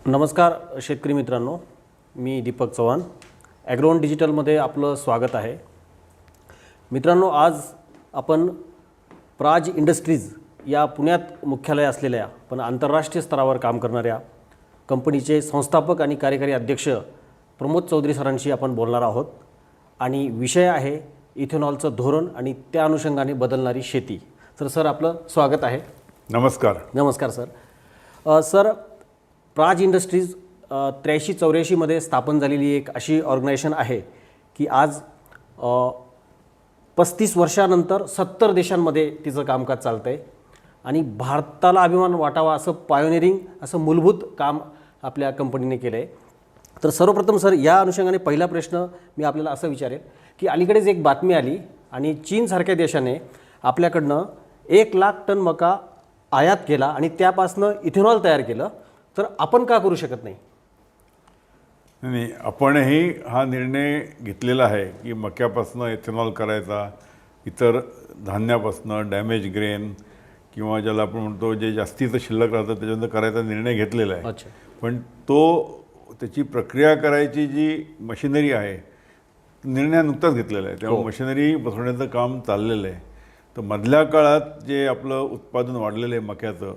नमस्कार शेतकरी मित्रांनो, मी दीपक चव्हाण. ॲग्रोवन डिजिटलमध्ये आपलं स्वागत आहे. मित्रांनो, आज आपण प्राज इंडस्ट्रीज या पुण्यात मुख्यालय असलेल्या पण आंतरराष्ट्रीय स्तरावर काम करणाऱ्या कंपनीचे संस्थापक आणि कार्यकारी अध्यक्ष प्रमोद चौधरी सरांशी आपण बोलणार आहोत आणि विषय आहे इथेनॉलचं धोरण आणि त्या अनुषंगाने बदलणारी शेती. सर आपलं स्वागत आहे. नमस्कार. नमस्कार सर. प्राज इंडस्ट्रीज 83-84मध्ये स्थापन झालेली एक अशी ऑर्गनायझेशन आहे की आज 35 वर्षानंतर 70 देशांमध्ये तिचं कामकाज चालतं आहे आणि भारताला अभिमान वाटावा असं पायोनिरिंग असं मूलभूत काम आपल्या कंपनीने केलं आहे. तर सर्वप्रथम सर, या अनुषंगाने पहिला प्रश्न मी आपल्याला असं विचारेल की अलीकडेच एक बातमी आली आणि चीनसारख्या देशाने आपल्याकडनं 1 लाख टन मका आयात केला आणि त्यापासनं इथेनॉल तयार केलं. तर आपण का करू शकत नाही? नाही, आपणही हा निर्णय घेतलेला आहे की मक्यापासून इथेनॉल करायचा, इतर धान्यापासून डॅमेज ग्रेन किंवा ज्याला आपण म्हणतो जे जास्तीचं शिल्लक राहतं त्याच्यानंतर करायचा निर्णय घेतलेला आहे. अच्छा. पण त्याची प्रक्रिया करायची जी मशिनरी आहे निर्णय नुकताच घेतलेला आहे, तेव्हा मशिनरी बसवण्याचं काम चाललेलं आहे. तर मधल्या काळात जे आपलं उत्पादन वाढलेलं आहे मक्याचं,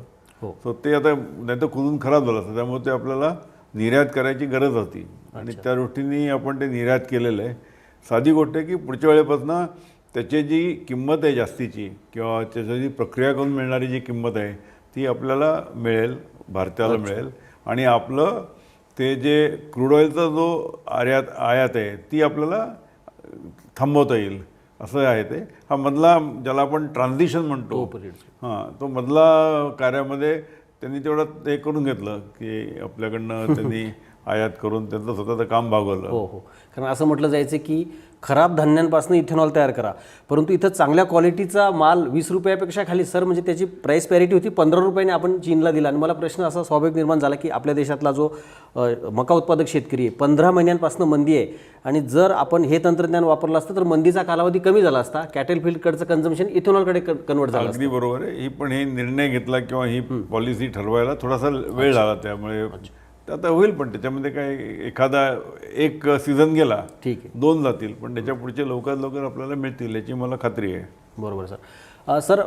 सो ते आता नाही तर कुजून खराब झालं असतं, त्यामुळे ते आपल्याला निर्यात करायची गरज होती आणि त्या दृष्टीने आपण ते निर्यात केलेलं आहे. साधी गोष्ट आहे की पुढच्या वेळेपासून त्याची जी किंमत आहे जास्तीची किंवा त्याची जी प्रक्रिया करून मिळणारी जी किंमत आहे ती आपल्याला मिळेल, भारताला मिळेल आणि आपलं ते जे क्रूड ऑइलचा जो आयात आहे ती आपल्याला थांबवता येईल असं आहे. ते हा मधला ज्याला आपण ट्रान्झिशन म्हणतो, तो मधला कार्यामध्ये त्यांनी तेवढं ते करून घेतलं की आपल्याकडनं त्यांनी आयात करून त्यांचं स्वतःचं काम भागवलं. हो. कारण असं म्हटलं जायचं की खराब धान्यांपासून इथेनॉल तयार करा, परंतु इथं चांगल्या क्वालिटीचा माल 20 रुपयापेक्षा खाली सर, म्हणजे त्याची प्राईस पॅरिटी होती 15 रुपयाने आपण चीनला दिला. आणि मला प्रश्न असा स्वाभाविक निर्माण झाला की आपल्या देशातला जो मका उत्पादक शेतकरी आहे 15 महिन्यांपासून मंदी आहे आणि जर आपण हे तंत्रज्ञान वापरलं असतं तर मंदीचा कालावधी कमी झाला असता, कॅटल फील्डकडचं कन्झम्पशन इथेनॉलकडे कन्वर्ट झालं. अगदी बरोबर आहे. पण हे निर्णय घेतला किंवा ही पॉलिसी ठरवायला थोडासा वेळ झाला, त्यामुळे आता होईल. पण त्याच्यामध्ये काय एखादा एक सीझन गेला, ठीक आहे, 2 जातील, पण त्याच्या पुढचे लवकरात लवकर आपल्याला मिळतील याची मला खात्री आहे. बरोबर सर.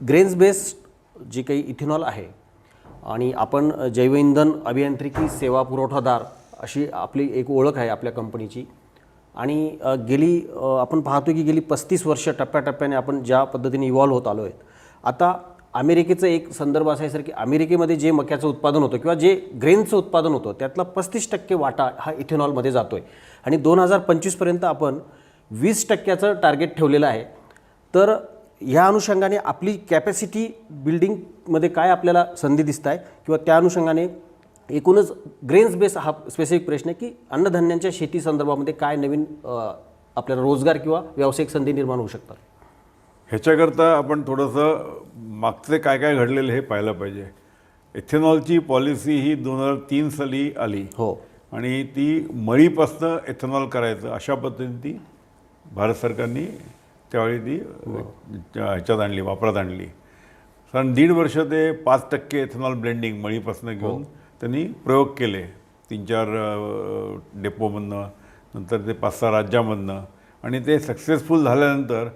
ग्रेन्स बेस्ड जे काही इथेनॉल आहे आणि आपण जैवइंधन अभियांत्रिकी सेवा पुरवठादार अशी आपली एक ओळख आहे आपल्या कंपनीची आणि आपण पाहतो की गेली 35 वर्ष टप्प्याटप्प्याने आपण ज्या पद्धतीने इव्हॉल्व्ह होत आलो आहेत. आता अमेरिकेचं एक संदर्भ असा आहे सर की अमेरिकेमध्ये जे मक्याचं उत्पादन होतं किंवा जे ग्रेनचं उत्पादन होतं त्यातला 35% वाटा हा इथेनॉलमध्ये जातो आहे आणि 2025पर्यंत आपण 20%चं टार्गेट ठेवलेलं आहे. तर ह्या अनुषंगाने आपली कॅपॅसिटी बिल्डिंगमध्ये काय आपल्याला संधी दिसत आहे किंवा त्या अनुषंगाने एकूणच ग्रेन्स बेस हा स्पेसिफिक प्रश्न आहे की अन्नधान्यांच्या शेती संदर्भामध्ये काय नवीन आपल्याला रोजगार किंवा व्यावसायिक संधी निर्माण होऊ शकतात? ह्याच्याकरता आपण थोडंसं मागचे काय काय घडलेलं हे पाहायला पाहिजे. इथेनॉलची पॉलिसी ही 2003 साली आली आणि ती मळीपासनं इथेनॉल करायचं अशा पद्धतीने ती भारत सरकारने त्यावेळी ती ह्याच्यात आणली, वापरात आणली. कारण 1.5 वर्ष ते 5% इथेनॉल ब्लेंडिंग मळीपासनं घेऊन त्यांनी प्रयोग केले 3-4 डेपोमधनं, नंतर ते 5-6 राज्यामधनं आणि ते सक्सेसफुल झाल्यानंतर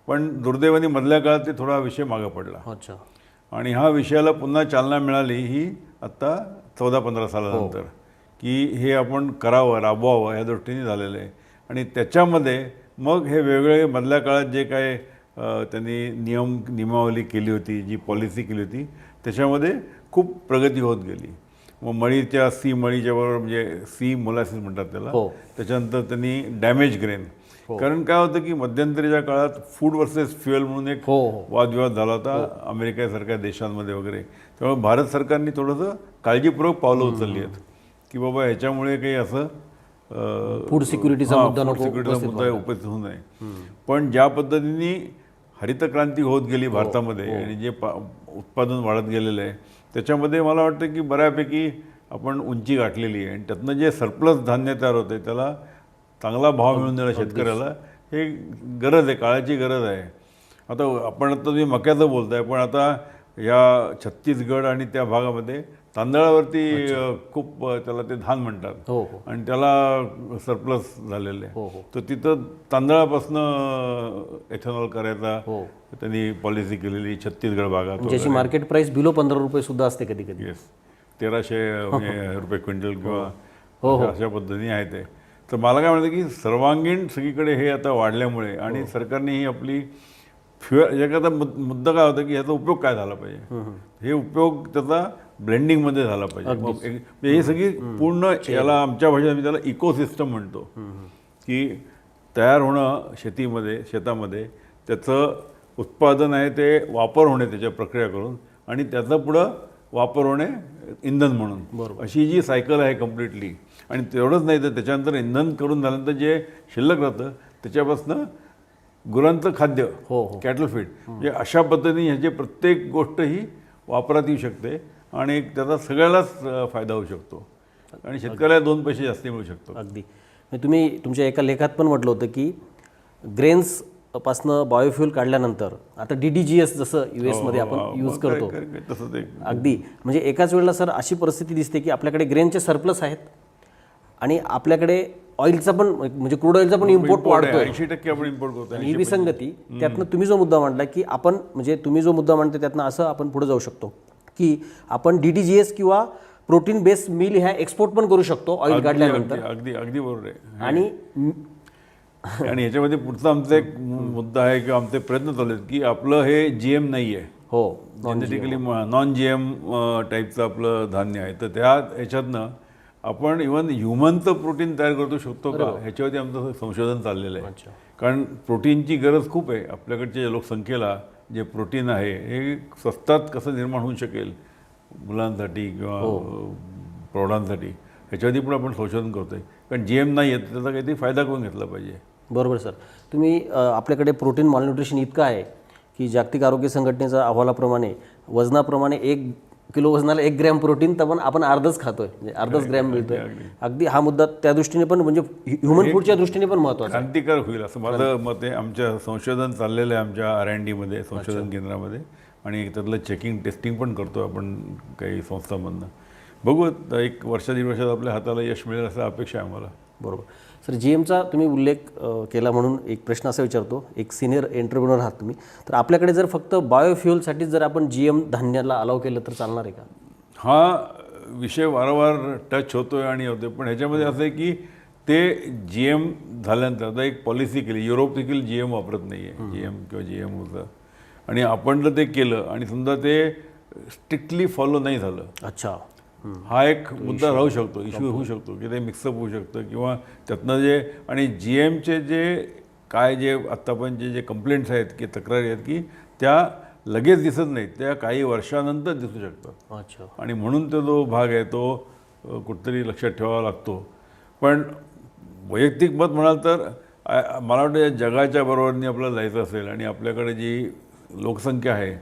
पण दुर्दैवाने मधल्या काळात ते थोडा विषय मागं पडला. अच्छा. आणि हा विषयाला पुन्हा चालना मिळाली ही आत्ता 14-15 सालानंतर की हे आपण करावं, राबवावं या दृष्टीने झालेलं आहे. आणि त्याच्यामध्ये मग हे वेगवेगळे मधल्या काळात जे काय त्यांनी नियमावली केली होती, जी पॉलिसी केली होती त्याच्यामध्ये खूप प्रगती होत गेली. मग मळीच्या मळीच्या बरोबर म्हणजे मोलासिस म्हणतात त्याला, त्याच्यानंतर त्यांनी डॅमेज ग्रेन, कारण काय होतं की मध्यंतरीच्या काळात फूड वर्सेस फ्युएल म्हणून एक वादविवाद झाला होता अमेरिकेसारख्या देशांमध्ये वगैरे. त्यामुळे भारत सरकारने थोडंसं काळजीपूर्वक पावलं उचलली आहेत की बाबा ह्याच्यामुळे काही असं फूड सिक्युरिटीचा मुद्दा उपस्थित होऊ नये. पण ज्या पद्धतीने हरित क्रांती होत गेली भारतामध्ये आणि जे उत्पादन वाढत गेलेलं आहे त्याच्यामध्ये मला वाटतं की बऱ्यापैकी आपण उंची गाठलेली आहे आणि त्यातनं जे सरप्लस धान्य तयार होते त्याला चांगला भाव मिळून देणं शेतकऱ्याला हे गरज आहे, काळाची गरज आहे. आता तुम्ही मक्याचं बोलताय, पण आता या छत्तीसगड आणि त्या भागामध्ये तांदळावरती खूप त्याला ते धान म्हणतात हो हो आणि त्याला सरप्लस झालेलं हो आहे. हो तर तिथं तांदळापासनं एथेनॉल करायचा हो त्यांनी पॉलिसी केलेली छत्तीसगड भागात. ज्याची मार्केट प्राइस बिलो 15 रुपये सुद्धा असते कधी कधी. येस 1300 रुपये क्विंटल किंवा हो, अशा पद्धतीने आहे ते. तर मला काय म्हणायचं की सर्वांगीण सगळीकडे हे आता वाढल्यामुळे आणि सरकारने ही आपली फ्युएल याचा मुद्दा काय होता की ह्याचा उपयोग काय झाला पाहिजे. हे उपयोग त्याचा ब्लेंडिंगमध्ये झाला पाहिजे. मग हे सगळी पूर्ण याला आमच्या भाषेत आम्ही त्याला इकोसिस्टम म्हणतो की तयार होणं शेतामध्ये त्याचं उत्पादन आहे ते वापर होणे त्याच्या प्रक्रिया करून आणि त्याचा पुढं वापर होणे इंधन म्हणून अशी जी सायकल आहे कम्प्लिटली. आणि तेवढंच नाही तर त्याच्यानंतर इंधन करून झाल्यानंतर जे शिल्लक राहतं त्याच्यापासून गुरांचं खाद्य हो हो कॅटल फीड म्हणजे अशा पद्धतीने ह्याची प्रत्येक गोष्ट ही वापरात येऊ शकते आणि त्याचा सगळ्यालाच फायदा होऊ शकतो आणि शेतकऱ्याला 2 पैसे जास्त मिळू शकतो. अगदी. म्हणजे तुम्ही तुमच्या एका लेखात पण म्हटलं होतं की ग्रेन्स पासनं बायोफ्युल काढल्यानंतर आता DDGS जसं US मध्ये आपण यूज करतो तसं ते अगदी. म्हणजे एकाच वेळेला सर अशी परिस्थिती दिसते की आपल्याकडे ग्रेनचे सरप्लस आहेत आणि आपल्याकडे ऑइलचा पण म्हणजे क्रूड ऑइलचा पण इम्पोर्ट वाढतोय. 80% आपण इम्पोर्ट करतो. ही विसंगती त्यातनं तुम्ही जो मुद्दा मांडला की आपण म्हणजे तुम्ही जो मुद्दा मांडता त्यातनं असं आपण पुढे जाऊ शकतो की आपण DDGS किंवा प्रोटीन बेस्ड मिल ह्या एक्सपोर्ट पण करू शकतो ऑइल काढल्यानंतर. अगदी अगदी बरोबर आहे. आणि आणि याच्यामध्ये पुढचा आमचा एक मुद्दा आहे किंवा आमचे प्रयत्न चालू आहेत की आपलं हे GM नाही आहे. हो जेनेटिकली नॉन GM टाईपचं आपलं धान्य आहे. तर त्या ह्याच्यातनं आपण इव्हन ह्युमनचं प्रोटीन तयार करू शकतो का ह्याच्यावरती आमचं संशोधन चाललेलं आहे. कारण प्रोटीनची गरज खूप आहे आपल्याकडच्या लोकसंख्येला. जे प्रोटीन आहे हे स्वस्तात कसं निर्माण होऊ शकेल मुलांसाठी किंवा प्रौढांसाठी ह्याच्यावरती पण आपण संशोधन करतोय. कारण GM नाही आहे त्याचा काहीतरी फायदा करून घेतला पाहिजे. बरोबर सर. तुम्ही आपल्याकडे प्रोटीन मॉलन्यूट्रिशन इतकं आहे की जागतिक आरोग्य संघटनेच्या अहवालाप्रमाणे वजनाप्रमाणे 1 किलो वजनाला 1 ग्रॅम प्रोटीन तर पण आपण अर्धच खातोय म्हणजे अर्धच ग्रॅम मिळतोय. अगदी हा मुद्दा त्या दृष्टीने पण म्हणजे ह्युमन फूडच्या दृष्टीने पण महत्त्वाचा आहे. क्रांतिकारक होईल असं माझं मत आहे. आमच्या संशोधन चाललेलं आहे आमच्या R&D मध्ये संशोधन केंद्रामध्ये आणि त्यातलं चेकिंग टेस्टिंग पण करतो आपण काही संस्थांमधनं. बघू 1 वर्ष 1.5 वर्षात आपल्या हाताला यश मिळेल असं अपेक्षा आहे आम्हाला. बरोबर सर. GMचा तुम्ही उल्लेख केला म्हणून एक प्रश्न असा विचारतो. एक सिनियर एंटरप्रेन्योर आहात तुम्ही तर आपल्याकडे जर फक्त बायोफ्युलसाठी जर आपण GM धान्याला अलाव केलं तर चालणार आहे का? हा विषय वारंवार टच होतोय आणि होतोय पण ह्याच्यामध्ये असं आहे की ते GM झाल्यानंतर आता एक पॉलिसी केली. युरोप देखील GM वापरत नाही आहे. GM किंवा GM होतं आणि आपण जर ते केलं आणि समजा ते स्ट्रिक्टली फॉलो नाही झालं. अच्छा. हा एक मुद्दा राहू शकतो, इश्यू होऊ शकतो की ते मिक्सअप होऊ शकतं किंवा त्यातनं जे आणि GMचे जे आत्तापर्यंत जे कंप्लेंट्स आहेत की तक्रारी आहेत की त्या लगेच दिसत नाहीत. त्या काही वर्षानंतर दिसू शकतात. अच्छा. आणि म्हणून तो जो भाग आहे तो कुठेतरी लक्षात ठेवावा लागतो. पण वैयक्तिक मत म्हणाल तर मला वाटतं या जगाच्या बरोबरीने आपल्याला जायचं असेल आणि आपल्याकडे जी लोकसंख्या आहे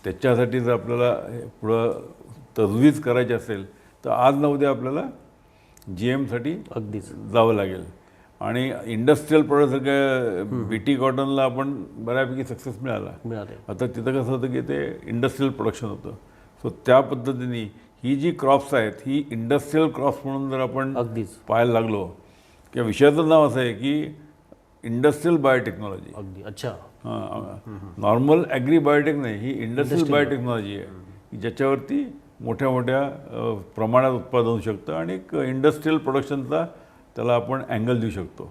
त्याच्यासाठी जर आपल्याला पुढं तजवीज करायची असेल तर आज ना उद्या आपल्याला GMसाठी अगदीच जावं लागेल. आणि इंडस्ट्रीयल प्रोडक्टसारख्या BT कॉटनला आपण बऱ्यापैकी सक्सेस मिळाले. आता तिथं कसं होतं की ते इंडस्ट्रीयल प्रोडक्शन होतं. सो त्या पद्धतीने ही जी क्रॉप्स आहेत ही इंडस्ट्रीयल क्रॉप्स म्हणून जर आपण अगदीच पाहायला लागलो किंवा विषयाचं नाव असं आहे की इंडस्ट्रियल बायोटेक्नॉलॉजी. अगदी. अच्छा. नॉर्मल ॲग्री बायोटेक नाही, ही इंडस्ट्रियल बायोटेक्नॉलॉजी आहे की ज्याच्यावरती मोठ्या मोठ्या प्रमाणात उत्पादन होऊ शकतं आणि एक इंडस्ट्रीयल प्रोडक्शनचा त्याला आपण अँगल देऊ शकतो.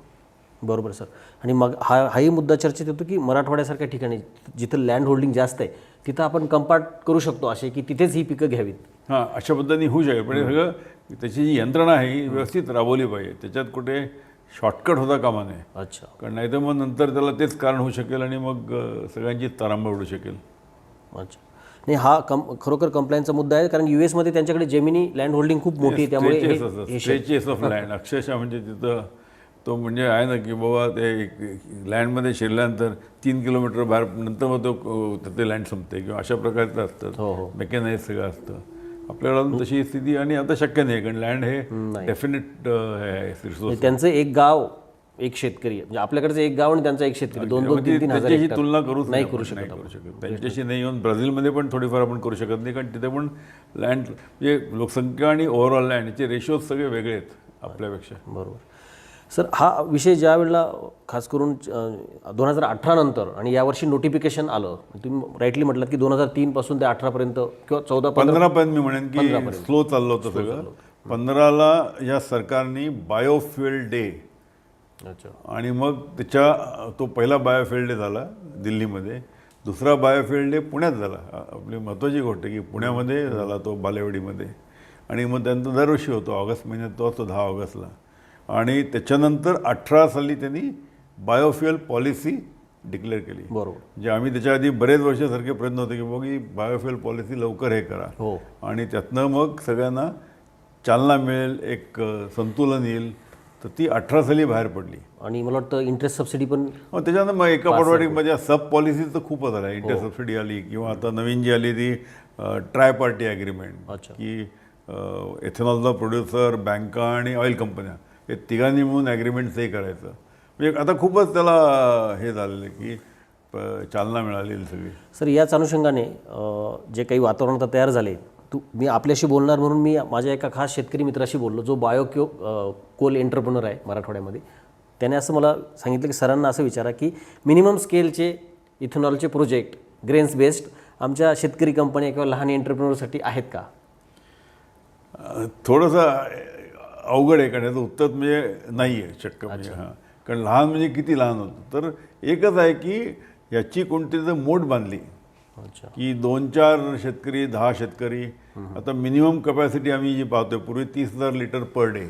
बरोबर सर. आणि मग हाही मुद्दा चर्चेत येतो की मराठवाड्यासारख्या ठिकाणी जिथं लँड होल्डिंग जास्त आहे तिथं आपण कंपार्ट करू शकतो असे की तिथेच ही पिकं घ्यावीत. हां अशा पद्धतीने होऊ शकेल. पण हे सगळं त्याची जी यंत्रणा आहे ही व्यवस्थित राबवली पाहिजे. त्याच्यात कुठे शॉर्टकट होता कामा नये. अच्छा. कारण नाही तर मग नंतर त्याला तेच कारण होऊ शकेल आणि मग सगळ्यांची तारांबळ उडू शकेल. अच्छा. नाही हा खरोखर कंप्लायन्सचा मुद्दा आहे कारण US मध्ये त्यांच्याकडे जमिनी लँड होल्डिंग खूप मोठी आहे त्यामुळे स्ट्रेचेस ऑफ लँड अक्षरशः म्हणजे तिथं तो म्हणजे आहे ना की बाबा ते लँडमध्ये शिरल्यानंतर 3 किलोमीटर बाहेर नंतर मग ते लँड संपते किंवा अशा प्रकारचं असतं. मेकॅनाइज सगळं असतं. आपल्याला तशी स्थिती आणि आता शक्य नाही कारण लँड हे डेफिनेट आहे. त्यांचं एक गाव एक शेतकरी म्हणजे आपल्याकडचं एक गाव आणि त्यांचा एक शेतकरी 2-2, म्हणजे 3-3 हजार त्याच्याशी हेक्टर तुलना करूच नाही आपण, करू शकत आपण. त्यांच्याशी नाही येऊन ब्राझीलमध्ये पण थोडीफार आपण करू शकत नाही, कारण तिथे पण लँड म्हणजे लोकसंख्या आणि ओव्हरऑल लँड याचे रेशोज सगळे वेगळे आहेत आपल्यापेक्षा. बरोबर. सर हा विषय ज्या वेळेला खास करून 2018 नंतर आणि यावर्षी नोटिफिकेशन आलं, तुम्ही राईटली म्हटलं की 2003 पासून ते 18 पर्यंत किंवा 14-15 पर्यंत मी म्हणेन की स्लो चाललं होतं सगळं. 15ला या सरकारने बायोफ्युएल डे अच्छा आणि मग तो पहिला बायोफ्युएल डे झाला दिल्लीमध्ये, दुसरा बायोफ्युएल डे पुण्यात झाला. आपली महत्त्वाची गोष्ट की पुण्यामध्ये झाला तो बालेवाडीमध्ये, आणि मग त्यानंतर दरवर्षी होतो ऑगस्ट महिन्यात तो 10 ऑगस्टला. आणि त्याच्यानंतर 18 साली त्यांनी बायोफ्युएल पॉलिसी डिक्लेअर केली. बरोबर. म्हणजे आम्ही त्याच्या आधी बरेच वर्षासारखे प्रयत्न होते की बघ ही बायोफ्युएल पॉलिसी लवकर हे करा, हो आणि त्यातनं मग सगळ्यांना चालना मिळेल, एक संतुलन येईल. तर ती 18 साली बाहेर पडली. आणि मला वाटतं इंटरेस्ट सबसिडी पण त्याच्यानंतर मग एका पाठोपाठ म्हणजे सब पॉलिसीज तर खूपच आल्या. इंटरेस्ट सबसिडी आली, किंवा आता नवीन जी आली ती ट्राय पार्टी ॲग्रीमेंट, अच्छा. की एथेनॉलचा प्रोड्युसर, बँका आणि ऑइल कंपन्या हे तिघांनी मिळून ॲग्रीमेंट हे करायचं. म्हणजे आता खूपच त्याला हे झालेलं आहे की चालना मिळालेली सगळी. सर याच अनुषंगाने जे काही वातावरण आता तयार झाले, मी आपल्याशी बोलणार म्हणून मी माझ्या एका खास शेतकरी मित्राशी बोललो जो कोल एंटरप्रेनर आहे मराठवाड्यामध्ये. त्याने असं मला सांगितलं की सरांना असं विचारा की मिनिमम स्केलचे इथेनॉलचे प्रोजेक्ट ग्रेन्स बेस्ड आमच्या शेतकरी कंपन्या किंवा लहान एंटरप्रेनरसाठी आहेत का? थोडंसं अवघड आहे, करण्याचं उत्तर म्हणजे नाही आहे शक्य. म्हणजे हां, कारण लहान म्हणजे किती लहान होतं. तर एकच आहे की याची कोणती तर मोड बांधली अच्छा की 2-4 शेतकरी, 10 शेतकरी. आता मिनिमम कपॅसिटी आम्ही जी पाहतोय, पूर्वी 30,000 लिटर पर डे,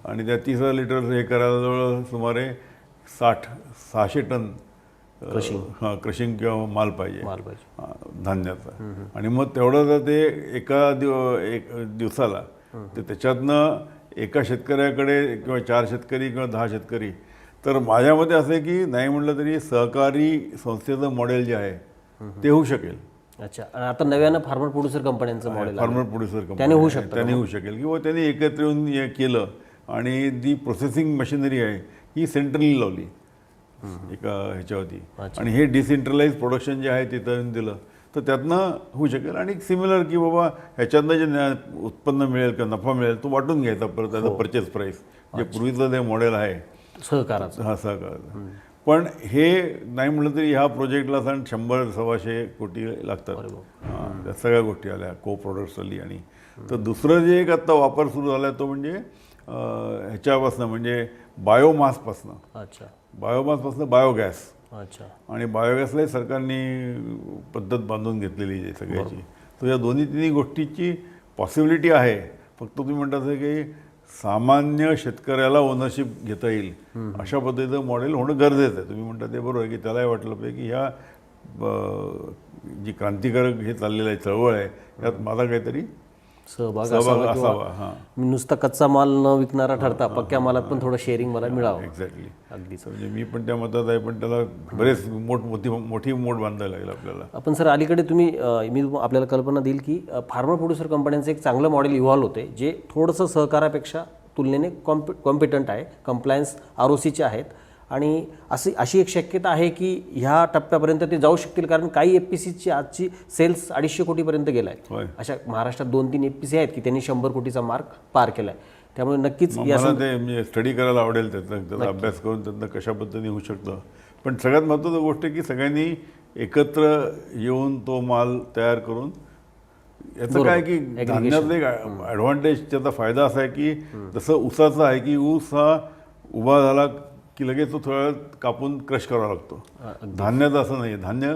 आणि त्या 30,000 लिटर हे करायला जवळ सुमारे 600 टन क्रशिंग किंवा माल पाहिजे धान्याचा. आणि मग तेवढं जर ते एक दिवसाला, तर त्याच्यातनं एका शेतकऱ्याकडे किंवा 4 शेतकरी किंवा 10 शेतकरी. तर माझ्या मते असं आहे की नाही म्हटलं तरी सहकारी संस्थेचं मॉडेल जे आहे ते होऊ शकेल. अच्छा. आणि आता नव्यानं फार्मर प्रोड्युसर कंपन्यांचं मॉडेल फार्मर प्रोड्युसर कंपनी त्याने होऊ शकतं, त्याने होऊ शकेल, किंवा त्यांनी एकत्र येऊन हे केलं आणि जी प्रोसेसिंग मशिनरी आहे ही सेंट्रली लावली एका ह्याच्यावरती, आणि हे डिसेंट्रलाइज प्रोडक्शन जे आहे तिथं दिलं, तर त्यातनं होऊ शकेल. आणि सिमिलर की बाबा ह्याच्यातनं जे उत्पन्न मिळेल किंवा नफा मिळेल तो वाटून घ्यायचा परत त्याचा परचेस प्राईस, जे पूर्वीचं जे मॉडेल आहे सहकाराचं. हा सहकाराचं. पण हे नाही म्हटलं तरी ह्या प्रोजेक्टला 100-125 कोटी लागतात. हां, त्या सगळ्या गोष्टी आल्या, को प्रोडक्ट्स आली. आणि तर दुसरं जे एक आत्ता वापर सुरू झाला आहे तो म्हणजे ह्याच्यापासनं, म्हणजे बायोमासपासनं. अच्छा बायोमासपासनं बायोगॅस. अच्छा. आणि बायोगॅसलाही सरकारने पद्धत बांधून घेतलेली आहे सगळ्याची. तर या दोन्ही गोष्टीची पॉसिबिलिटी आहे. फक्त तुम्ही म्हणता की सामान्य शेतकऱ्याला ओनरशिप घेता येईल अशा पद्धतीचं मॉडेल होणं गरजेचं आहे. तुम्ही म्हणता ते बरोबर आहे की त्यालाही वाटलं पाहिजे की ह्या जी क्रांतिकारक हे चाललेलं आहे, चळवळ आहे, त्यात माझा काहीतरी सहभाग असावा. असावा. हां, नुसता कच्चा माल न विकणारा ठरता पक्क्या मालात पण थोडं शेअरिंग मला मिळावं. एक्झॅक्टली. अगदीच. म्हणजे मी पण त्या मतात आहे, पण त्याला बरेच मोठी मोठ बांधायला लागेल आपल्याला. आपण सर अलीकडे मी आपल्याला कल्पना देईल की फार्मर प्रोड्युसर कंपन्यांचं एक चांगलं मॉडेल इव्हॉल्व होते जे थोडंसं सहकारापेक्षा तुलनेने कॉम्पिटंट आहे, कंप्लायन्स ROCचे आहेत. आणि अशी एक शक्यता आहे की ह्या टप्प्यापर्यंत ते जाऊ शकतील, कारण काही FPCची आजची सेल्स 250 कोटीपर्यंत गेला आहे. अशा महाराष्ट्रात 2-3 FPC आहेत की त्यांनी 100 कोटीचा मार्क पार केला आहे. त्यामुळे नक्कीच मला ते म्हणजे स्टडी करायला आवडेल, त्याचा अभ्यास करून त्यातनं कशा पद्धतीने होऊ शकतं. पण सगळ्यात महत्त्वाची गोष्ट आहे की सगळ्यांनी एकत्र येऊन तो माल तयार करून, याचं काय की धान्यातलं एक ॲडव्हान्टेज, त्याचा फायदा असा आहे की जसं ऊसाचा आहे की ऊस हा उभा झाला की लगेच तो थोड्या वेळात कापून क्रश करावा लागतो. धान्याचं असं नाही, धान्य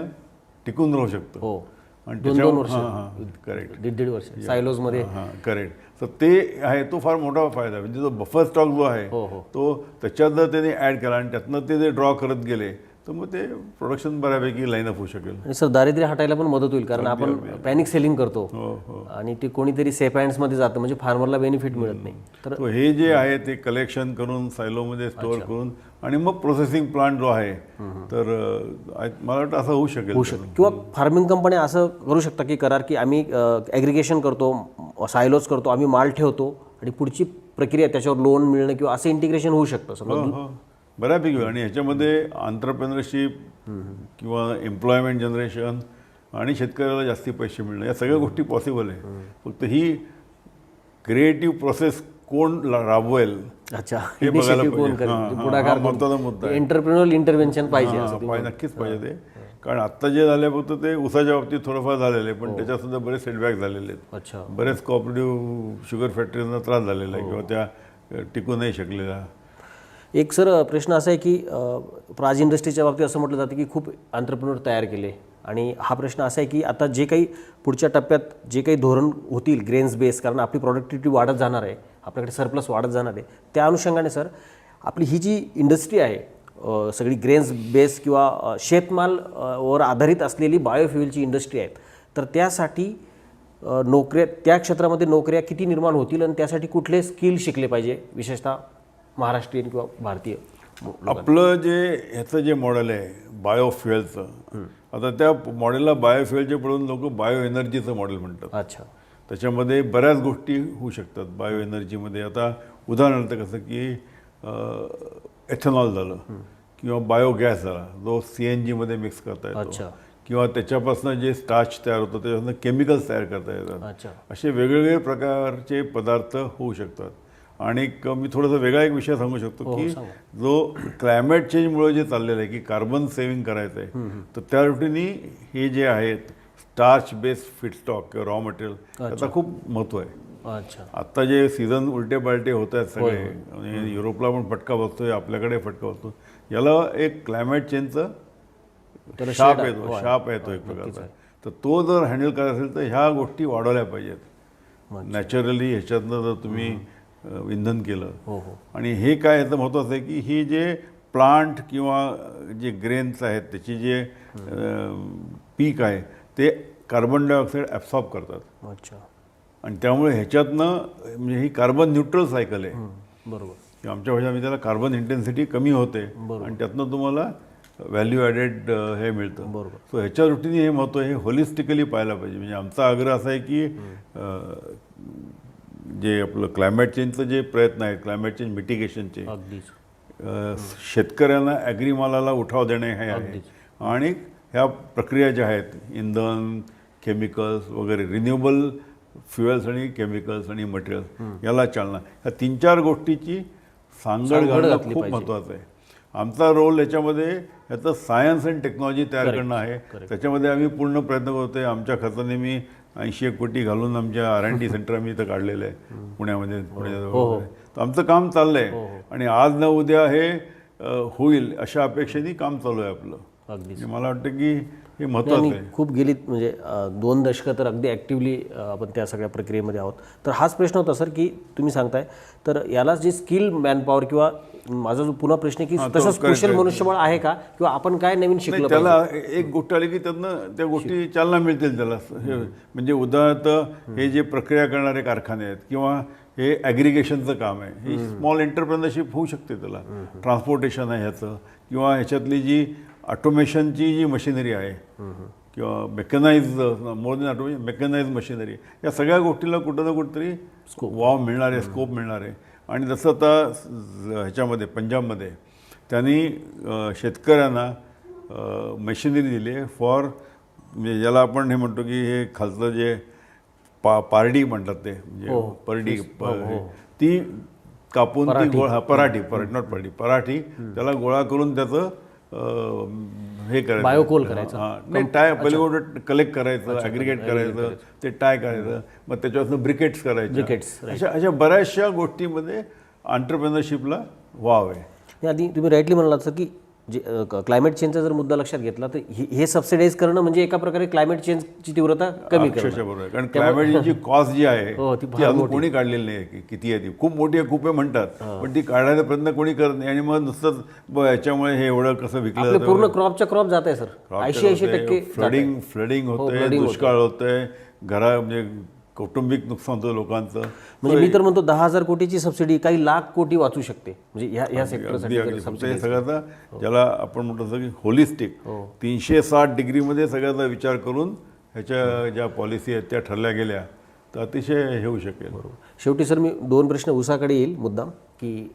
टिकून राहू शकतं. हो, आणि 2-2 वर्ष, करेक्ट, 1.5 वर्ष सायलोजमध्ये. हां, करेक्ट. तर ते आहे, तो फार मोठा फायदा आहे. म्हणजे जो बफर स्टॉक जो आहे तो त्याच्यात जर त्यांनी ॲड केला आणि त्यातनं ते जे ड्रॉ करत गेले तर मग ते प्रोडक्शन बऱ्यापैकी लाईनअप होऊ शकेल. आणि सर दारिद्र्य हटायला पण मदत होईल, कारण आपण पॅनिक सेलिंग करतो आणि ते कोणीतरी सेफ हँड्समध्ये जातं, म्हणजे फार्मरला बेनिफिट मिळत नाही. तर हे जे आहे ते कलेक्शन करून सायलोमध्ये स्टोअर करून आणि मग प्रोसेसिंग प्लांट जो आहे, तर मला वाटतं असं होऊ शकेल. किंवा फार्मिंग कंपन्या असं करू शकतात की करार की आम्ही ॲग्रिगेशन करतो, सायलोज करतो, आम्ही माल ठेवतो आणि पुढची प्रक्रिया त्याच्यावर लोन मिळणं किंवा असं इंटिग्रेशन होऊ शकतं. समजा बऱ्यापैकी होईल. आणि ह्याच्यामध्ये आंतरप्रेनरशिप किंवा एम्प्लॉयमेंट जनरेशन आणि शेतकऱ्याला जास्ती पैसे मिळणं या सगळ्या गोष्टी पॉसिबल आहे. फक्त ही क्रिएटिव्ह प्रोसेस कोण राबवेल अच्छा, हे बघायला Initiative कोण पाहिजे. करेल? हां, हां, पुढाकार हा महत्त्वाचा मुद्दा आहे. एंटरप्रेन्युअल इंटरव्हेन्शन पाहिजे हां, असं तुम्ही पाहिजे, नक्कीच पाहिजे ते. कारण आत्ता जे झाले फक्त ते उसाच्या बाबतीत थोडंफार झालेलं आहे, पण त्याच्यात सुद्धा बरेच सेटबॅक झालेले आहेत. अच्छा. बरेच कोऑपरेटिव्ह शुगर फॅक्टरीजना त्रास झालेला आहे किंवा त्या टिकू नाही शकलेल्या. एक सर प्रश्न असा आहे की प्राज इंडस्ट्रीच्या बाबतीत असं म्हटलं जातं की खूप एंटरप्रेन्योर तयार केले, आणि हा प्रश्न असा आहे की आता जे काही पुढच्या टप्प्यात जे काही धोरण होतील ग्रेन्स बेस, कारण आपली प्रॉडक्टिव्हिटी वाढत जाणार आहे, आपल्याकडे सरप्लस वाढत जाणार आहे, त्या अनुषंगाने सर आपली ही जी इंडस्ट्री आहे सगळी ग्रेन्स बेस किंवा शेतमाल वर आधारित असलेली बायोफ्युएलची इंडस्ट्री आहे, तर त्यासाठी नोकऱ्या, त्या क्षेत्रामध्ये नोकऱ्या किती निर्माण होतील आणि त्यासाठी कुठले स्किल शिकले पाहिजे, विशेषतः महाराष्ट्रीयन किंवा भारतीय लोकांना? आपलं जे ह्याचं जे मॉडेल आहे बायोफ्युएलचं, आता त्या मॉडेलला बायोफ्युएलचे पडून लोक बायो एनर्जीचं मॉडेल म्हणतात. अच्छा. त्याच्यामध्ये बऱ्याच गोष्टी होऊ शकतात बायो एनर्जीमध्ये. आता उदाहरणार्थ कसं की एथेनॉल झालं किंवा बायोगॅस झाला जो CNGमध्ये मिक्स करता येतो, अच्छा. किंवा त्याच्यापासून जे स्टार्च तयार होतं त्याच्यापासून केमिकल्स तयार करता येतात. अच्छा. असे वेगवेगळे प्रकारचे पदार्थ होऊ शकतात. आणि मी थोडासा वेगळा एक विषय सांगू शकतो की जो क्लायमेट चेंजमुळे जे चाललेलं आहे की कार्बन सेव्हिंग करायचं आहे, तर त्या दृष्टीने हे जे आहेत स्टार्च बेस्ड फीडस्टॉक किंवा रॉ मटेरियल त्याचा खूप महत्त्व आहे. अच्छा. आत्ता जे सीझन उलटे पालटे होत आहेत सगळे, आणि युरोपला पण फटका बसतोय, आपल्याकडे फटका बसतो, याला एक क्लायमेट चेंजचं शाप येतो एक प्रकारचा. तर तो जर हँडल करायचा असेल तर ह्या गोष्टी वाढवल्या पाहिजेत. नॅचरली ह्याच्यातनं जर तुम्ही इंधन केलं, आणि हे काय याचं महत्त्वाचं आहे की हे जे प्लांट किंवा जे ग्रेन्स आहेत त्याची जे पीक आहे ते कार्बन डायऑक्साईड ॲब्सॉर्ब करतात. अच्छा. आणि त्यामुळे ह्याच्यातनं म्हणजे ही कार्बन न्यूट्रल सायकल आहे. बरोबर. की आमच्या भाषेमध्ये त्याला कार्बन इंटेन्सिटी कमी होते आणि त्यातनं तुम्हाला व्हॅल्यू ॲडेड हे मिळतं. बरोबर. सो ह्याच्या दृष्टीने हे महत्त्व हे होलिस्टिकली पाहायला पाहिजे. म्हणजे आमचा आग्रह असा आहे की जे आपलं क्लायमेट चेंजचं जे प्रयत्न आहेत, क्लायमेट चेंज मिटिगेशनचे, शेतकऱ्यांना ॲग्रीमालाला उठाव देणे हे आहे, आणि ह्या प्रक्रिया ज्या आहेत इंधन, केमिकल्स वगैरे, रिन्युएबल फ्युएल्स आणि केमिकल्स आणि मटेरियल्स याला चालना, ह्या 3-4 गोष्टीची सांगड घालणं खूप महत्त्वाचं आहे. आमचा रोल याच्यामध्ये ह्याचं सायन्स अँड टेक्नॉलॉजी तयार करणं आहे. त्याच्यामध्ये आम्ही पूर्ण प्रयत्न करतोय. आमच्या खर्चाने मी 80 कोटी घालून आमच्या R&D सेंटर आम्ही इथं काढलेलं आहे पुण्यामध्ये. तर आमचं काम चाललं आहे, आणि आज न उद्या हे होईल अशा अपेक्षेने काम चालू आहे आपलं. अगदी. मला वाटतं की हे महत्त्वाचं आहे. खूप गेली म्हणजे 2 दशकं तर अगदी ॲक्टिव्हली आपण त्या सगळ्या प्रक्रियेमध्ये आहोत. तर हाच प्रश्न होता सर की तुम्ही सांगताय तर याला जे स्किल मॅनपॉवर, किंवा माझा जो पुन्हा प्रश्न आहे की तसंच कुशल मनुष्यबळ आहे का, किंवा आपण काय नवीन शिकलं त्याला एक गोष्ट आली की त्यातनं त्या गोष्टी चालना मिळतील त्याला. म्हणजे उदाहरणार्थ हे जे प्रक्रिया करणारे कारखाने आहेत किंवा हे ॲग्रिगेशनचं काम आहे, ही स्मॉल एंटरप्रेनरशिप होऊ शकते त्याला. ट्रान्सपोर्टेशन आहे ह्याचं, किंवा ह्याच्यातली जी ऑटोमेशनची जी मशिनरी आहे किंवा mechanise, more than automation, mechanise machinery, या सगळ्या गोष्टीला कुठं ना कुठंतरी वाव मिळणार आहे, स्कोप मिळणार आहे. आणि जसं आता ह्याच्यामध्ये पंजाबमध्ये त्यांनी शेतकऱ्यांना मशिनरी दिली आहे फॉर, म्हणजे ज्याला आपण हे म्हणतो की हे खालचं जे पारडी म्हणतात ते, म्हणजे परडी ती कापून ती गोळा, पराठी नॉट परडी, पराठी त्याला गोळा करून त्याचं हे करायचं, बायोकोल करायचं. नाही, टाय पहिले गोष्ट कलेक्ट करायचं, ॲग्रिगेट करायचं, ते टाय करायचं, मग त्याच्यापासून ब्रिकेट्स करायचे. अशा बऱ्याचशा गोष्टीमध्ये एंटरप्रेनरशिपला वाव आहे. आधी तुम्ही राईटली म्हणालात सर की जे क्लायमेट चेंजचा जर मुद्दा लक्षात घेतला तर हे सबसिडाईज करणं म्हणजे एका प्रकारे क्लायमेट चेंजची तीव्रता कमी करणं. बरोबर आहे. कारण क्लायमेटची कॉस्ट जी आहे ती अजून कोणी काढलेली नाही. किती आहे ती, खूप मोठी आहे, खूप आहे म्हणतात, पण ती काढायचा प्रयत्न कोणी करत नाही. आणि मग नुसतंच याच्यामुळे हे एवढं कसं विकलं जातं. पूर्ण क्रॉपच्या क्रॉप जात आहे सर, 80% फ्लडिंग होतंय, दुष्काळ होतंय, म्हणजे कौटुंबिक नुकसान होतं लोकांचं. म्हणजे मी तर म्हणतो 10,000 कोटीची सबसिडी काही लाख कोटी वाचू शकते म्हणजे ह्या सेक्टरसाठी. सगळ्याचा ज्याला आपण म्हणतो की होलिस्टिक 360 डिग्रीमध्ये सगळ्याचा विचार करून ह्याच्या ज्या पॉलिसी आहेत त्या ठरल्या गेल्या तर अतिशय हे होऊ शकेल. शेवटी सर मी 2 प्रश्न उसाकडे येईल मुद्दाम की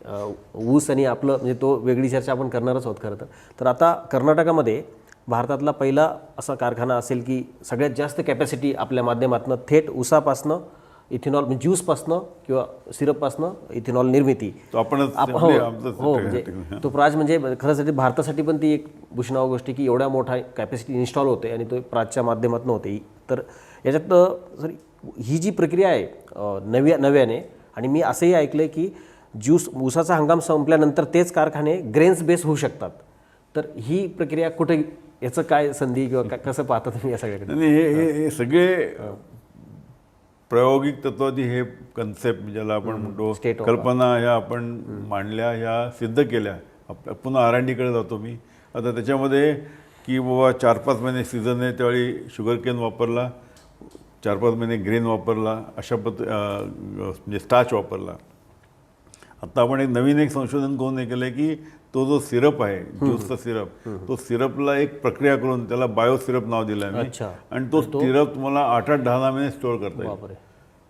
ऊस आणि आपलं म्हणजे तो वेगळी चर्चा आपण करणारच आहोत खरं तर आता कर्नाटकामध्ये भारतातला पहिला असा कारखाना असेल की सगळ्यात जास्त कॅपॅसिटी आपल्या माध्यमातून थेट ऊसापासनं इथेनॉल म्हणजे ज्यूसपासनं किंवा सिरपपासनं इथेनॉल निर्मिती तो आपणच हो म्हणजे आमचं हो म्हणजे तो प्राज म्हणजे खरंच भारतासाठी पण ती एक भूषणावह गोष्ट की एवढ्या मोठा कॅपॅसिटी इन्स्टॉल होते आणि तो प्राजच्या माध्यमातून होते. तर याच्यात सर ही जी प्रक्रिया आहे नव्याने आणि मी असंही ऐकलं आहे की ऊसाचा हंगाम संपल्यानंतर तेच कारखाने ग्रेन्स बेस होऊ शकतात. तर ही प्रक्रिया कुठे याचं काय संधी किंवा कसं पाहता तुम्ही या सगळ्याकडे? आणि हे सगळे प्रायोगिक तत्वादी हे कन्सेप्ट ज्याला आपण म्हणतो कल्पना ह्या आपण मांडल्या, ह्या सिद्ध केल्या. पुन्हा R&Dकडे जातो मी आता त्याच्यामध्ये की बाबा 4-5 महिने सीझन आहे त्यावेळी शुगर केन वापरला, 4-5 महिने ग्रेन वापरला, अशा म्हणजे स्टार्च वापरला. आता आपण एक संशोधन करून हे केलं आहे की तो जो सिरप आहे ज्यूसचा सिरप, तो सिरपला एक प्रक्रिया करून त्याला बायो सिरप नाव दिलं आहे मी. आणि तो सिरप तुम्हाला 8-10 महिने स्टोअर करता येईल.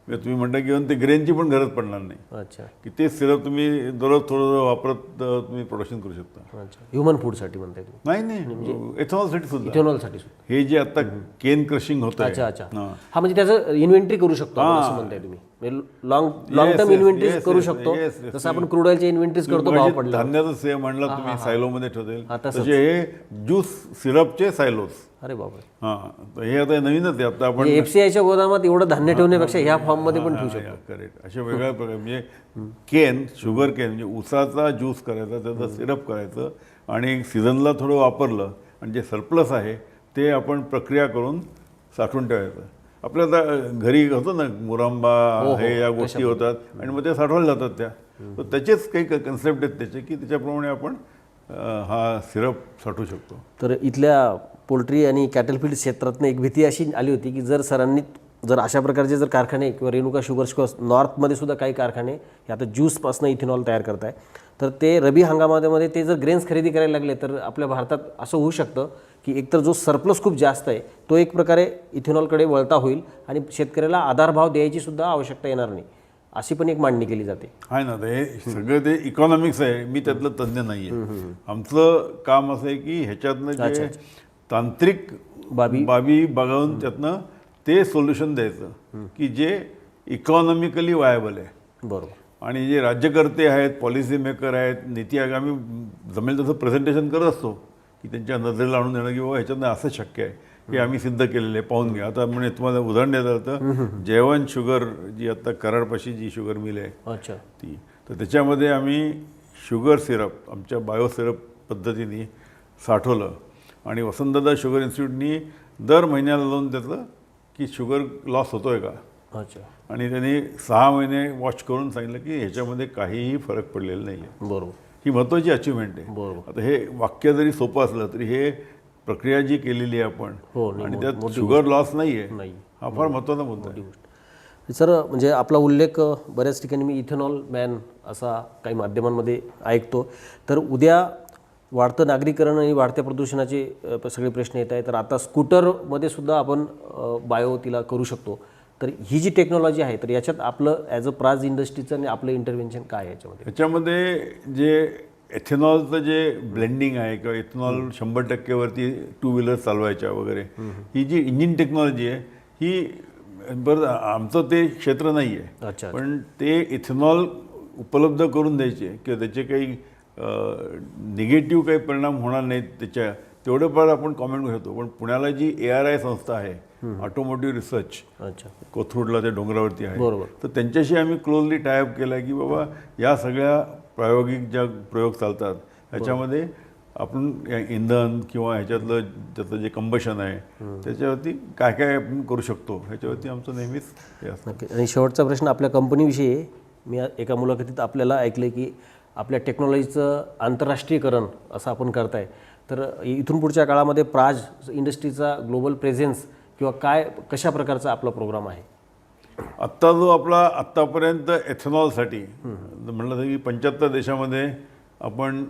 तुम्ही म्हणता की ते ग्रेनची पण गरज पडणार नाही की ते सिरप तुम्ही दररोज थोडं वापरत तुम्ही प्रोडक्शन करू शकता. ह्युमन फूडसाठी म्हणताय तुम्ही? नाही, एथेनॉलसाठी सुद्धा. इथेनॉलसाठी हे जे आता केन क्रशिंग होतं, अच्छा हा म्हणजे त्याचं इन्व्हेंटरी करू शकतो असं म्हणताय तुम्ही? लॉंग टर्म इन्व्हेंटरी करू शकतो जसं आपण क्रूड ऑइलचे इन्व्हेंटरीज करतो भाव पडला. धान्याचं सेम म्हणलं तुम्ही सायलोमध्ये ठेवतील तसे हे ज्यूस सिरपचे सायलोज. अरे बाबा. हां, हे आता नवीनच आहे. आता आपण FCIच्या गोदामात एवढं धान्य ठेवण्यापेक्षा ह्या फॉर्ममध्ये पण ठेवू शकतो. करेक्ट. अशा वेगळ्या प्रकारे म्हणजे केन, शुगर केन म्हणजे ऊसाचा ज्यूस करायचा, त्याचं सिरप करायचं आणि सीझनला थोडं वापरलं आणि जे सरप्लस आहे ते आपण प्रक्रिया करून साठवून ठेवायचं. आपल्या आता घरी होतं ना मुरांबा हे या गोष्टी होतात आणि मग ते साठवल्या जातात त्या. तर त्याचेच काही कन्सेप्ट आहेत त्याचे की त्याच्याप्रमाणे आपण हा सिरप साठवू शकतो. तर इथल्या पोल्ट्री आणि कॅटलफीड क्षेत्रातनं एक भीती अशी आली होती की जर अशा प्रकारचे जर कारखाने किंवा रेणुका शुगर्स किंवा नॉर्थमध्ये सुद्धा काही कारखाने हे आता ज्यूसपासून इथेनॉल तयार करत आहे तर ते रबी हंगामामध्ये ते जर ग्रेन्स खरेदी करायला लागले तर आपल्या भारतात असं होऊ शकतं की एकतर जो सरप्लस खूप जास्त आहे तो एक प्रकारे इथेनॉलकडे वळता होईल आणि शेतकऱ्याला आधारभाव द्यायची सुद्धा आवश्यकता येणार नाही, अशी पण एक मांडणी केली जाते. आहे ना, हे सगळं ते इकॉनॉमिक्स आहे. मी त्यातलं तज्ज्ञ नाही आहे. आमचं काम असं आहे की ह्याच्यातनं जे तांत्रिक बाबी बघून त्यातनं ते सोल्युशन द्यायचं की जे इकॉनॉमिकली वायबल आहे. बरोबर. आणि जे राज्यकर्ते आहेत, पॉलिसी मेकर आहेत, नीती आयोग, आम्ही जमेल तसं प्रेझेंटेशन करत असतो की त्यांच्या नजरेला आणून देणं की बाबा ह्याच्यातनं असं शक्य आहे की आम्ही सिद्ध केलेलं आहे, पाहून घ्या. आता म्हणजे तुम्हाला उदाहरण द्यायचं होतं, जयवंत शुगर जी आता कराडपाशी जी शुगर मिल आहे ती, तर त्याच्यामध्ये आम्ही शुगर सिरप आमच्या बायो सिरप पद्धतीने साठवलं आणि वसंतदादा शुगर इन्स्टिट्यूटनी दर महिन्याला जाऊन त्याचं की शुगर लॉस होतो आहे का. आणि त्यांनी 6 महिने वॉच करून सांगितलं की ह्याच्यामध्ये काहीही फरक पडलेला नाही आहे. बरोबर. ही महत्त्वाची अचिव्हमेंट आहे. बरोबर. आता हे वाक्य जरी सोपं असलं तरी हे प्रक्रिया जी केलेली आहे आपण आणि त्यात शुगर लॉस नाही आहे, हा फार महत्त्वाचा मुद्दा आहे. सर म्हणजे आपला उल्लेख बऱ्याच ठिकाणी मी इथेनॉल मॅन असा काही माध्यमांमध्ये ऐकतो. तर उद्या वाढतं नागरीकरण आणि वाढत्या प्रदूषणाचे सगळे प्रश्न येत आहेत तर आता स्कूटरमध्ये सुद्धा आपण बायो तिला करू शकतो. तर ही जी टेक्नॉलॉजी आहे तर याच्यात आपलं ॲज अ प्राज इंडस्ट्रीचं आणि आपलं इंटरव्हेन्शन काय आहे याच्यामध्ये जे एथेनॉलचं जे ब्लेंडिंग आहे किंवा इथेनॉल 100% वरती 2 व्हीलर चालवायच्या वगैरे ही जी इंजिन टेक्नॉलॉजी आहे ही बरं आमचं ते क्षेत्र नाही आहे. पण ते इथेनॉल उपलब्ध करून द्यायचे किंवा त्याचे काही निगेटिव्ह काही परिणाम होणार नाहीत त्याच्या तेवढं फार आपण कॉमेंट करू शकतो. पण पुण्याला जी ARI संस्था आहे ऑटोमोटिव्ह रिसर्च कोथरूडला त्या डोंगरावरती आहे, तर त्यांच्याशी आम्ही क्लोजली टायअप केला की बाबा या सगळ्या प्रायोगिक ज्या प्रयोग चालतात ह्याच्यामध्ये आपण इंधन किंवा ह्याच्यातलं त्याचं जे कंबशन आहे त्याच्यावरती काय काय आपण करू शकतो ह्याच्यावरती आमचं नेहमीच हे असतं. आणि शेवटचा प्रश्न आपल्या कंपनीविषयी मी एका मुलाखतीत आपल्याला ऐकलं की आपल्या टेक्नॉलॉजीचं आंतरराष्ट्रीयकरण असं आपण करताय तर इथून पुढच्या काळामध्ये प्राज इंडस्ट्रीचा ग्लोबल प्रेझेन्स किंवा कशा प्रकारचा आपला प्रोग्राम आहे? आत्ता जो आपला आत्तापर्यंत एथेनॉलसाठी म्हणलं तर की 75 देशामध्ये आपण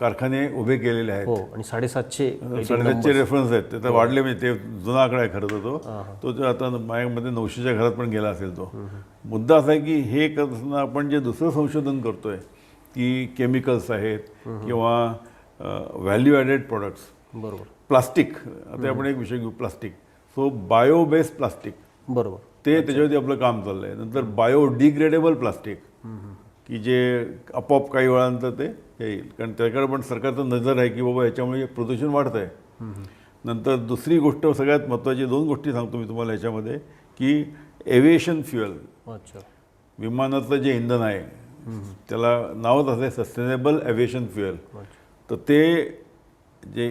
कारखाने उभे केलेले आहेत. आणि 750 रेफरन्स आहेत. ते तर वाढले म्हणजे ते जुना आकडा आहे खरं तो आता माझ्यामध्ये 900च्या घरात पण गेला असेल. तो मुद्दा असा आहे की हे करताना आपण जे दुसरं संशोधन करतोय की केमिकल्स आहेत किंवा व्हॅल्यू ॲडेड प्रोडक्ट्स. बरोबर. प्लास्टिक, आता आपण एक विषय घेऊ, plastic. So bio based plastic, बरोबर. ते त्याच्यावरती आपलं काम चाललं आहे. नंतर बायोडिग्रेडेबल प्लास्टिक, की जे आपोआप काही वेळानंतर ते येईल, कारण त्याकडे पण सरकारचं नजर आहे की बाबा याच्यामुळे प्रदूषण वाढतं आहे. नंतर दुसरी गोष्ट, सगळ्यात महत्त्वाची 2 गोष्टी सांगतो मी तुम्हाला याच्यामध्ये, की एव्हिएशन फ्युएल, अच्छा. विमानाचं जे इंधन आहे त्याला नावच असं आहे सस्टेनेबल एव्हिएशन फ्युएल. तर ते जे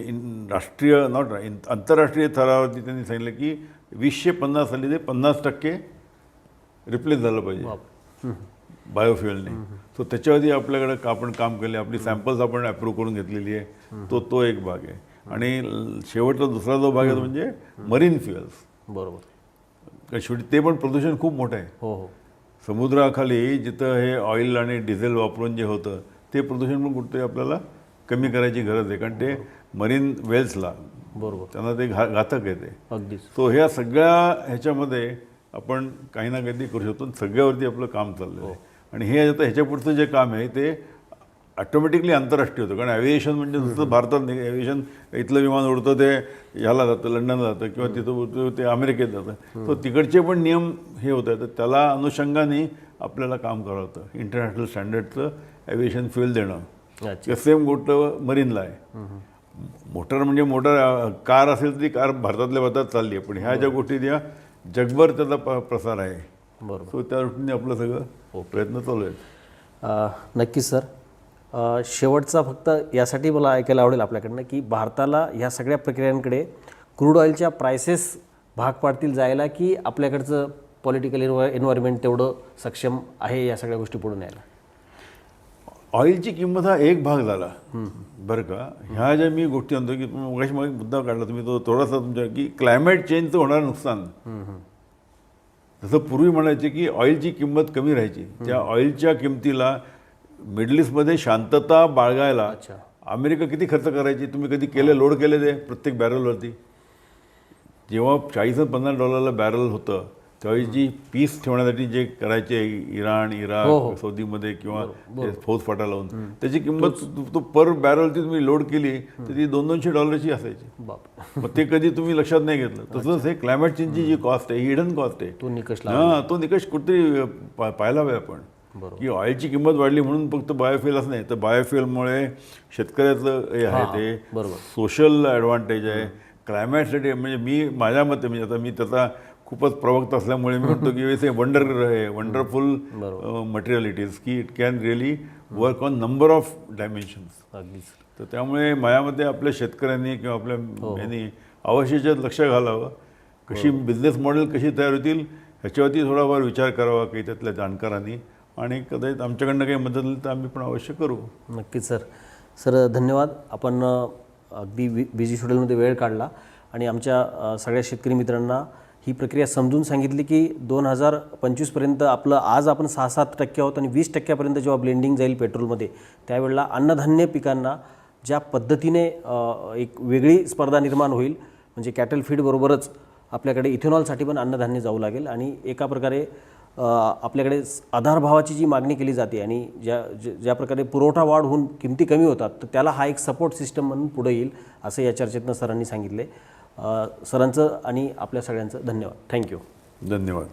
राष्ट्रीय आंतरराष्ट्रीय स्तरावरती त्यांनी सांगितलं की 2050 साली ते 50% रिप्लेस झालं पाहिजे बायोफ्युएलने. सो त्याच्यावरती आपल्याकडे आपण काम केले, आपली सॅम्पल्स आपण अप्रूव्ह करून घेतलेली आहे. तो एक भाग आहे. आणि शेवटचा दुसरा जो भाग आहे तो म्हणजे मरीन फ्युएल्स. बरोबर. कारण शेवटी ते पण प्रदूषण खूप मोठं आहे. हो हो. समुद्राखाली जिथं हे ऑइल आणि डिझेल वापरून जे होतं ते प्रदूषण पण कुठे आपल्याला कमी करायची गरज आहे, कारण ते मरीन वेल्सला, बरोबर, त्यांना ते घातक आहे ते. अगदीच. सो ह्या सगळ्या ह्याच्यामध्ये आपण काही ना काहीतरी करू शकतो. सगळ्यावरती आपलं काम चाललं आहे. आणि हे आता ह्याच्या पुढचं जे काम आहे ते ऑटोमॅटिकली आंतरराष्ट्रीय होतं. कारण ॲव्हिएशन म्हणजे नुसतं भारतात नाही, ॲव्हिएशन इथलं विमान उडतं ते ह्याला जातं, लंडनला जातं किंवा तिथं ते अमेरिकेत जातं. तो तिकडचे पण नियम हे होत आहे. तर त्याला अनुषंगाने आपल्याला काम करावं होतं. इंटरनॅशनल स्टँडर्डचं ॲव्हिएशन फ्युएल देणं. अच्छा. सेम गोष्ट मरीनला आहे. मोटर म्हणजे मोटर, कार असेल तरी कार भारतातल्या भारतात चालली आहे, पण ह्या ज्या गोष्टी त्या जगभर त्याचा प्रसार आहे. बरोबर. सो त्या दृष्टीने आपलं सगळं प्रयत्न चालू आहेत. नक्कीच सर. शेवटचा फक्त यासाठी मला ऐकायला आवडेल आपल्याकडनं की भारताला ह्या सगळ्या प्रक्रियांकडे क्रूड ऑइलच्या प्राइसेस भाग पाडतील जायला, की आपल्याकडचं पॉलिटिकल एन्व्हायरमेंट तेवढं सक्षम आहे या सगळ्या गोष्टी पुढून यायला? ऑइलची किंमत हा एक भाग झाला बरं का. ह्या ज्या मी गोष्टी आणतो की मगाशी मग मुद्दा काढला तुम्ही तो थोडासा तुमच्या, की क्लायमेट चेंजचं होणारं नुकसान. जसं पूर्वी म्हणायचे की ऑइलची किंमत कमी राहायची, त्या ऑइलच्या किमतीला मिडल ईस्टमध्ये शांतता बाळगायला अमेरिका किती खर्च करायची. तुम्ही कधी लोड केले ते प्रत्येक बॅरलवरती? जेव्हा $40-50 बॅरल होतं त्यावेळी जी पीस ठेवण्यासाठी जे करायचे इराण, इराक, सौदीमध्ये किंवा फौजफाटा लावून, त्याची किंमत तो पर बॅरलची तुम्ही लोड केली तर ती $200-200 असायची. मग ते कधी तुम्ही लक्षात नाही घेतलं. तसंच हे क्लायमेट चेंजची जी कॉस्ट आहे, हिडन कॉस्ट आहे, तो निकष कुठेतरी पाहायला हवा आपण. की ऑइलची किंमत वाढली म्हणून फक्त बायोफ्युएलच नाही, तर बायोफ्युएलमुळे शेतकऱ्याचं हे आहे ते सोशल ॲडव्हान्टेज आहे, क्लायमेटसाठी. म्हणजे मी माझ्या मते, म्हणजे आता मी त्याचा खूपच प्रवक्ता असल्यामुळे मी म्हणतो की हे वंडरफुल मटेरियल इट इज, की it can really work on number of dimensions. अगदीच. तर त्यामुळे माझ्यामध्ये आपल्या शेतकऱ्यांनी किंवा आपल्या यांनी अवश्य लक्ष घालावं. कशी बिझनेस मॉडेल कशी तयार होतील ह्याच्यावरती थोडाफार विचार करावा काही त्यातल्या जाणकारांनी. आणि कदाचित आमच्याकडनं काही मदत झाली तर आम्ही पण अवश्य करू. नक्कीच सर. सर धन्यवाद. आपण अगदी बिझी शेड्यूलमध्ये वेळ काढला आणि आमच्या सगळ्या शेतकरी मित्रांना ही प्रक्रिया समजून सांगितली की 2025पर्यंत आपलं, आज आपण 6-7% आहोत आणि 20%पर्यंत जेव्हा ब्लेंडिंग जाईल पेट्रोलमध्ये त्यावेळेला अन्नधान्य पिकांना ज्या पद्धतीने एक वेगळी स्पर्धा निर्माण होईल. म्हणजे कॅटल फीडबरोबरच आपल्याकडे इथेनॉलसाठी पण अन्नधान्य जाऊ लागेल आणि एका प्रकारे आपल्याकडे आधारभावाची जी मागणी केली जाते आणि ज्या प्रकारे पुरवठा वाढ होऊन किमती कमी होतात, तर त्याला हा एक सपोर्ट सिस्टम म्हणून पुढे येईल असं या चर्चेतनं सरांनी सांगितले. सरांचं आणि आपल्या सगळ्यांचं धन्यवाद. थँक्यू. धन्यवाद.